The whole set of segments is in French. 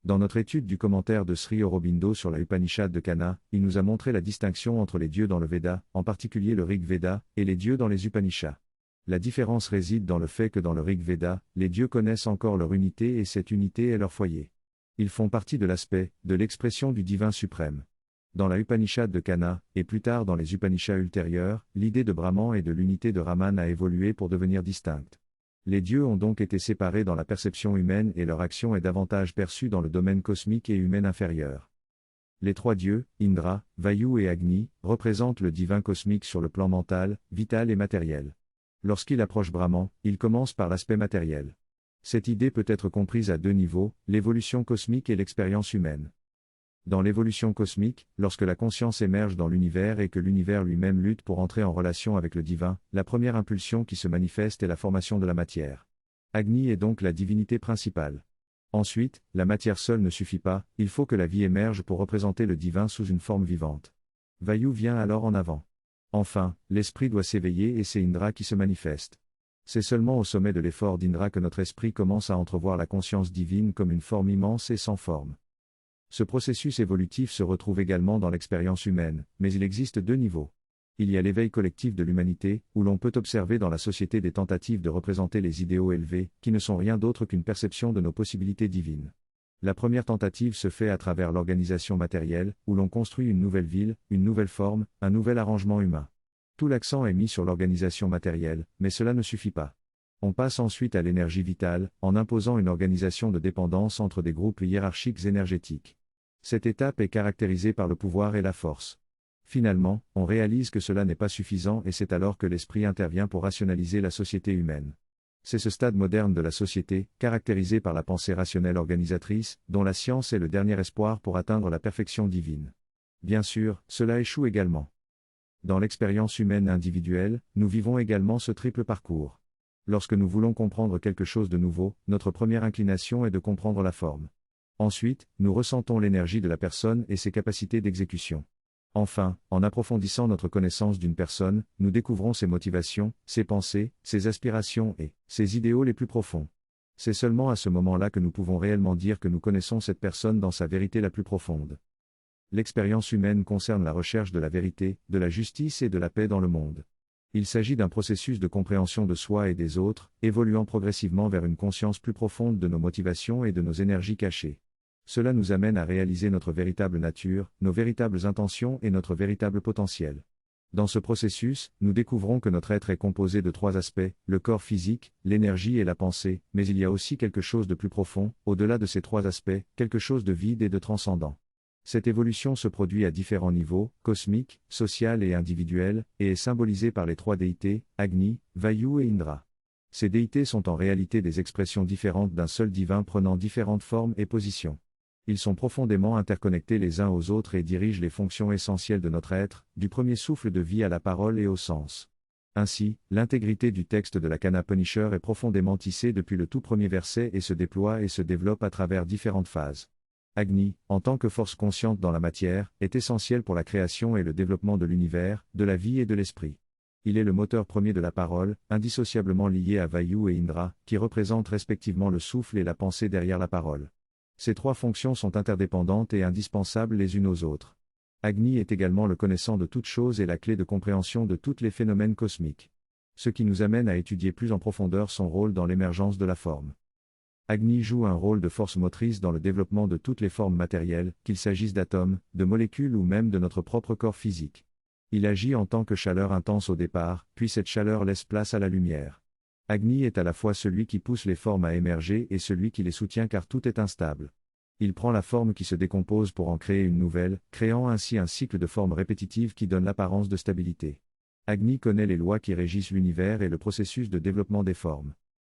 Dans notre étude du commentaire de Sri Aurobindo sur la Upanishad de Kanha, il nous a montré la distinction entre les dieux dans le Veda, en particulier le Rig Veda, et les dieux dans les Upanishads. La différence réside dans le fait que dans le Rig Veda, les dieux connaissent encore leur unité et cette unité est leur foyer. Ils font partie de l'aspect, de l'expression du divin suprême. Dans la Upanishad de Kanha, et plus tard dans les Upanishads ultérieurs, l'idée de Brahman et de l'unité de Raman a évolué pour devenir distincte. Les dieux ont donc été séparés dans la perception humaine et leur action est davantage perçue dans le domaine cosmique et humain inférieur. Les trois dieux, Indra, Vayu et Agni, représentent le divin cosmique sur le plan mental, vital et matériel. Lorsqu'il approche Brahman, il commence par l'aspect matériel. Cette idée peut être comprise à deux niveaux, l'évolution cosmique et l'expérience humaine. Dans l'évolution cosmique, lorsque la conscience émerge dans l'univers et que l'univers lui-même lutte pour entrer en relation avec le divin, la première impulsion qui se manifeste est la formation de la matière. Agni est donc la divinité principale. Ensuite, la matière seule ne suffit pas, il faut que la vie émerge pour représenter le divin sous une forme vivante. Vayu vient alors en avant. Enfin, l'esprit doit s'éveiller et c'est Indra qui se manifeste. C'est seulement au sommet de l'effort d'Indra que notre esprit commence à entrevoir la conscience divine comme une forme immense et sans forme. Ce processus évolutif se retrouve également dans l'expérience humaine, mais il existe deux niveaux. Il y a l'éveil collectif de l'humanité, où l'on peut observer dans la société des tentatives de représenter les idéaux élevés, qui ne sont rien d'autre qu'une perception de nos possibilités divines. La première tentative se fait à travers l'organisation matérielle, où l'on construit une nouvelle ville, une nouvelle forme, un nouvel arrangement humain. Tout l'accent est mis sur l'organisation matérielle, mais cela ne suffit pas. On passe ensuite à l'énergie vitale, en imposant une organisation de dépendance entre des groupes hiérarchiques énergétiques. Cette étape est caractérisée par le pouvoir et la force. Finalement, on réalise que cela n'est pas suffisant et c'est alors que l'esprit intervient pour rationaliser la société humaine. C'est ce stade moderne de la société, caractérisé par la pensée rationnelle organisatrice, dont la science est le dernier espoir pour atteindre la perfection divine. Bien sûr, cela échoue également. Dans l'expérience humaine individuelle, nous vivons également ce triple parcours. Lorsque nous voulons comprendre quelque chose de nouveau, notre première inclination est de comprendre la forme. Ensuite, nous ressentons l'énergie de la personne et ses capacités d'exécution. Enfin, en approfondissant notre connaissance d'une personne, nous découvrons ses motivations, ses pensées, ses aspirations et ses idéaux les plus profonds. C'est seulement à ce moment-là que nous pouvons réellement dire que nous connaissons cette personne dans sa vérité la plus profonde. L'expérience humaine concerne la recherche de la vérité, de la justice et de la paix dans le monde. Il s'agit d'un processus de compréhension de soi et des autres, évoluant progressivement vers une conscience plus profonde de nos motivations et de nos énergies cachées. Cela nous amène à réaliser notre véritable nature, nos véritables intentions et notre véritable potentiel. Dans ce processus, nous découvrons que notre être est composé de trois aspects, le corps physique, l'énergie et la pensée, mais il y a aussi quelque chose de plus profond, au-delà de ces trois aspects, quelque chose de vide et de transcendant. Cette évolution se produit à différents niveaux, cosmique, social et individuel, et est symbolisée par les trois déités, Agni, Vayu et Indra. Ces déités sont en réalité des expressions différentes d'un seul divin prenant différentes formes et positions. Ils sont profondément interconnectés les uns aux autres et dirigent les fonctions essentielles de notre être, du premier souffle de vie à la parole et au sens. Ainsi, l'intégrité du texte de la Kanha Upanishad est profondément tissée depuis le tout premier verset et se déploie et se développe à travers différentes phases. Agni, en tant que force consciente dans la matière, est essentiel pour la création et le développement de l'univers, de la vie et de l'esprit. Il est le moteur premier de la parole, indissociablement lié à Vayu et Indra, qui représentent respectivement le souffle et la pensée derrière la parole. Ces trois fonctions sont interdépendantes et indispensables les unes aux autres. Agni est également le connaissant de toutes choses et la clé de compréhension de tous les phénomènes cosmiques. Ce qui nous amène à étudier plus en profondeur son rôle dans l'émergence de la forme. Agni joue un rôle de force motrice dans le développement de toutes les formes matérielles, qu'il s'agisse d'atomes, de molécules ou même de notre propre corps physique. Il agit en tant que chaleur intense au départ, puis cette chaleur laisse place à la lumière. Agni est à la fois celui qui pousse les formes à émerger et celui qui les soutient car tout est instable. Il prend la forme qui se décompose pour en créer une nouvelle, créant ainsi un cycle de formes répétitives qui donne l'apparence de stabilité. Agni connaît les lois qui régissent l'univers et le processus de développement des formes.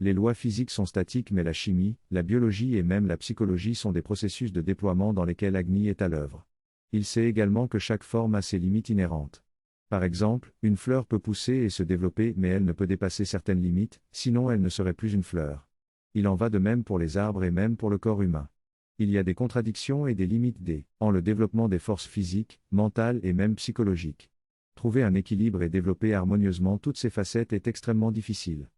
Les lois physiques sont statiques mais la chimie, la biologie et même la psychologie sont des processus de déploiement dans lesquels Agni est à l'œuvre. Il sait également que chaque forme a ses limites inhérentes. Par exemple, une fleur peut pousser et se développer mais elle ne peut dépasser certaines limites, sinon elle ne serait plus une fleur. Il en va de même pour les arbres et même pour le corps humain. Il y a des contradictions et des limites en le développement des forces physiques, mentales et même psychologiques. Trouver un équilibre et développer harmonieusement toutes ces facettes est extrêmement difficile.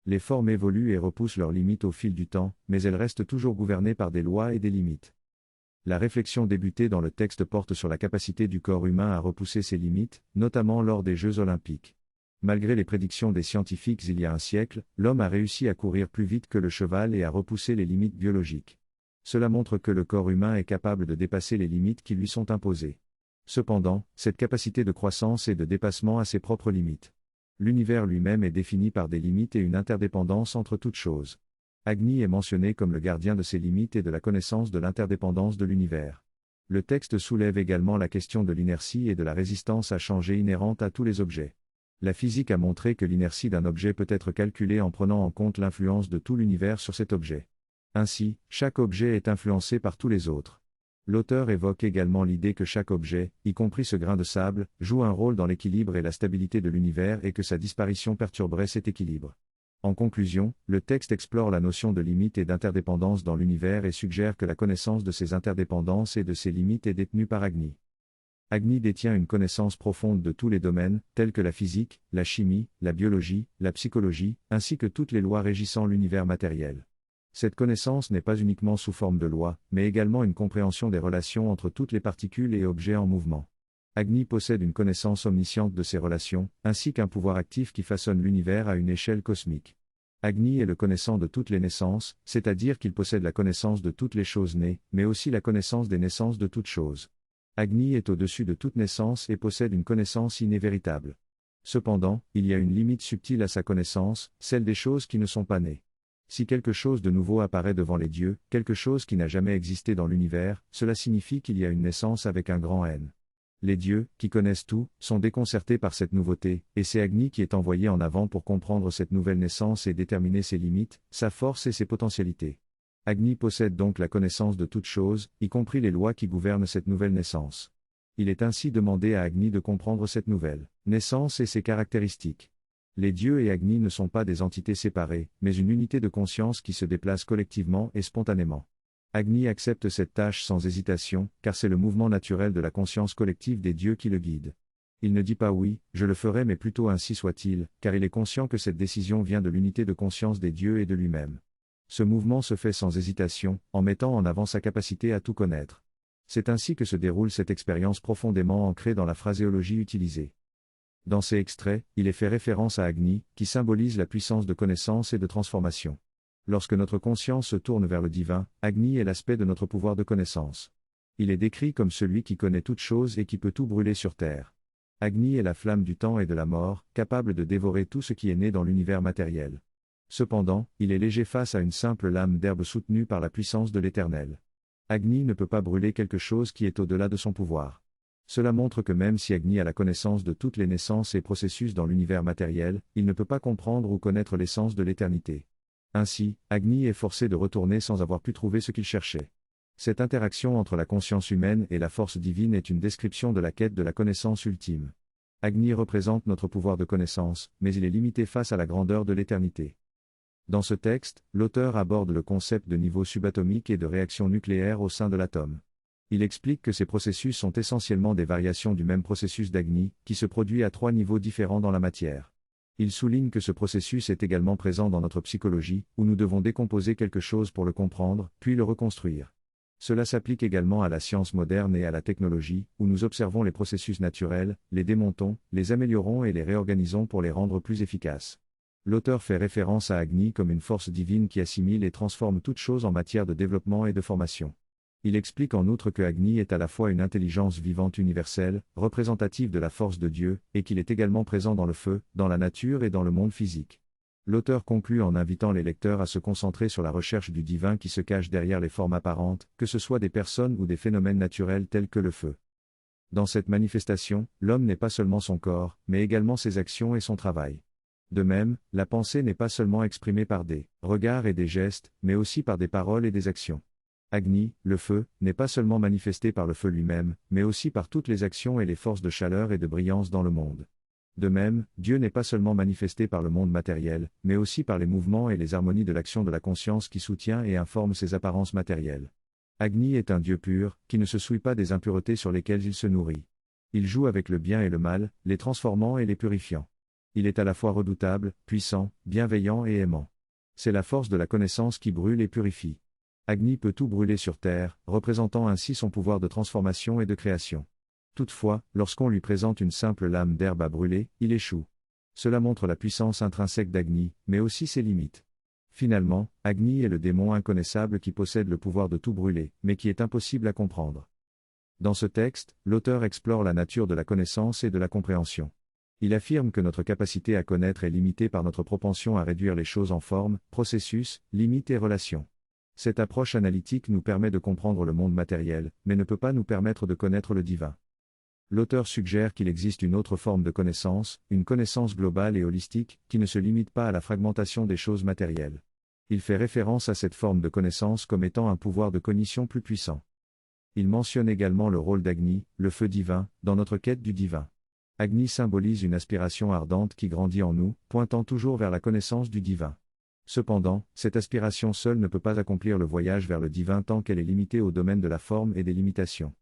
Les formes évoluent et repoussent leurs limites au fil du temps, mais elles restent toujours gouvernées par des lois et des limites. La réflexion débutée dans le texte porte sur la capacité du corps humain à repousser ses limites, notamment lors des Jeux olympiques. Malgré les prédictions des scientifiques il y a un siècle, l'homme a réussi à courir plus vite que le cheval et à repousser les limites biologiques. Cela montre que le corps humain est capable de dépasser les limites qui lui sont imposées. Cependant, cette capacité de croissance et de dépassement a ses propres limites. L'univers lui-même est défini par des limites et une interdépendance entre toutes choses. Agni est mentionné comme le gardien de ces limites et de la connaissance de l'interdépendance de l'univers. Le texte soulève également la question de l'inertie et de la résistance à changer inhérente à tous les objets. La physique a montré que l'inertie d'un objet peut être calculée en prenant en compte l'influence de tout l'univers sur cet objet. Ainsi, chaque objet est influencé par tous les autres. L'auteur évoque également l'idée que chaque objet, y compris ce grain de sable, joue un rôle dans l'équilibre et la stabilité de l'univers et que sa disparition perturberait cet équilibre. En conclusion, le texte explore la notion de limite et d'interdépendance dans l'univers et suggère que la connaissance de ces interdépendances et de ces limites est détenue par Agni. Agni détient une connaissance profonde de tous les domaines, tels que la physique, la chimie, la biologie, la psychologie, ainsi que toutes les lois régissant l'univers matériel. Cette connaissance n'est pas uniquement sous forme de lois, mais également une compréhension des relations entre toutes les particules et objets en mouvement. Agni possède une connaissance omnisciente de ces relations, ainsi qu'un pouvoir actif qui façonne l'univers à une échelle cosmique. Agni est le connaissant de toutes les naissances, c'est-à-dire qu'il possède la connaissance de toutes les choses nées, mais aussi la connaissance des naissances de toutes choses. Agni est au-dessus de toute naissance et possède une connaissance innée véritable. Cependant, il y a une limite subtile à sa connaissance, celle des choses qui ne sont pas nées. Si quelque chose de nouveau apparaît devant les dieux, quelque chose qui n'a jamais existé dans l'univers, cela signifie qu'il y a une naissance avec un grand N. Les dieux, qui connaissent tout, sont déconcertés par cette nouveauté, et c'est Agni qui est envoyé en avant pour comprendre cette nouvelle naissance et déterminer ses limites, sa force et ses potentialités. Agni possède donc la connaissance de toutes choses, y compris les lois qui gouvernent cette nouvelle naissance. Il est ainsi demandé à Agni de comprendre cette nouvelle naissance et ses caractéristiques. Les dieux et Agni ne sont pas des entités séparées, mais une unité de conscience qui se déplace collectivement et spontanément. Agni accepte cette tâche sans hésitation, car c'est le mouvement naturel de la conscience collective des dieux qui le guide. Il ne dit pas oui, je le ferai mais plutôt ainsi soit-il, car il est conscient que cette décision vient de l'unité de conscience des dieux et de lui-même. Ce mouvement se fait sans hésitation, en mettant en avant sa capacité à tout connaître. C'est ainsi que se déroule cette expérience profondément ancrée dans la phraséologie utilisée. Dans ces extraits, il est fait référence à Agni, qui symbolise la puissance de connaissance et de transformation. Lorsque notre conscience se tourne vers le divin, Agni est l'aspect de notre pouvoir de connaissance. Il est décrit comme celui qui connaît toutes choses et qui peut tout brûler sur terre. Agni est la flamme du temps et de la mort, capable de dévorer tout ce qui est né dans l'univers matériel. Cependant, il est léger face à une simple lame d'herbe soutenue par la puissance de l'Éternel. Agni ne peut pas brûler quelque chose qui est au-delà de son pouvoir. Cela montre que même si Agni a la connaissance de toutes les naissances et processus dans l'univers matériel, il ne peut pas comprendre ou connaître l'essence de l'éternité. Ainsi, Agni est forcé de retourner sans avoir pu trouver ce qu'il cherchait. Cette interaction entre la conscience humaine et la force divine est une description de la quête de la connaissance ultime. Agni représente notre pouvoir de connaissance, mais il est limité face à la grandeur de l'éternité. Dans ce texte, l'auteur aborde le concept de niveau subatomique et de réaction nucléaire au sein de l'atome. Il explique que ces processus sont essentiellement des variations du même processus d'Agni, qui se produit à 3 niveaux différents dans la matière. Il souligne que ce processus est également présent dans notre psychologie, où nous devons décomposer quelque chose pour le comprendre, puis le reconstruire. Cela s'applique également à la science moderne et à la technologie, où nous observons les processus naturels, les démontons, les améliorons et les réorganisons pour les rendre plus efficaces. L'auteur fait référence à Agni comme une force divine qui assimile et transforme toute chose en matière de développement et de formation. Il explique en outre que Agni est à la fois une intelligence vivante universelle, représentative de la force de Dieu, et qu'il est également présent dans le feu, dans la nature et dans le monde physique. L'auteur conclut en invitant les lecteurs à se concentrer sur la recherche du divin qui se cache derrière les formes apparentes, que ce soit des personnes ou des phénomènes naturels tels que le feu. Dans cette manifestation, l'homme n'est pas seulement son corps, mais également ses actions et son travail. De même, la pensée n'est pas seulement exprimée par des regards et des gestes, mais aussi par des paroles et des actions. Agni, le feu, n'est pas seulement manifesté par le feu lui-même, mais aussi par toutes les actions et les forces de chaleur et de brillance dans le monde. De même, Dieu n'est pas seulement manifesté par le monde matériel, mais aussi par les mouvements et les harmonies de l'action de la conscience qui soutient et informe ses apparences matérielles. Agni est un Dieu pur, qui ne se soucie pas des impuretés sur lesquelles il se nourrit. Il joue avec le bien et le mal, les transformant et les purifiant. Il est à la fois redoutable, puissant, bienveillant et aimant. C'est la force de la connaissance qui brûle et purifie. Agni peut tout brûler sur terre, représentant ainsi son pouvoir de transformation et de création. Toutefois, lorsqu'on lui présente une simple lame d'herbe à brûler, il échoue. Cela montre la puissance intrinsèque d'Agni, mais aussi ses limites. Finalement, Agni est le démon inconnaissable qui possède le pouvoir de tout brûler, mais qui est impossible à comprendre. Dans ce texte, l'auteur explore la nature de la connaissance et de la compréhension. Il affirme que notre capacité à connaître est limitée par notre propension à réduire les choses en forme, processus, limites et relations. Cette approche analytique nous permet de comprendre le monde matériel, mais ne peut pas nous permettre de connaître le divin. L'auteur suggère qu'il existe une autre forme de connaissance, une connaissance globale et holistique, qui ne se limite pas à la fragmentation des choses matérielles. Il fait référence à cette forme de connaissance comme étant un pouvoir de cognition plus puissant. Il mentionne également le rôle d'Agni, le feu divin, dans notre quête du divin. Agni symbolise une aspiration ardente qui grandit en nous, pointant toujours vers la connaissance du divin. Cependant, cette aspiration seule ne peut pas accomplir le voyage vers le divin tant qu'elle est limitée au domaine de la forme et des limitations.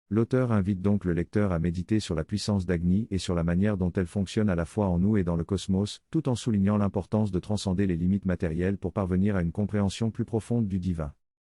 L'auteur invite donc le lecteur à méditer sur la puissance d'Agni et sur la manière dont elle fonctionne à la fois en nous et dans le cosmos, tout en soulignant l'importance de transcender les limites matérielles pour parvenir à une compréhension plus profonde du divin.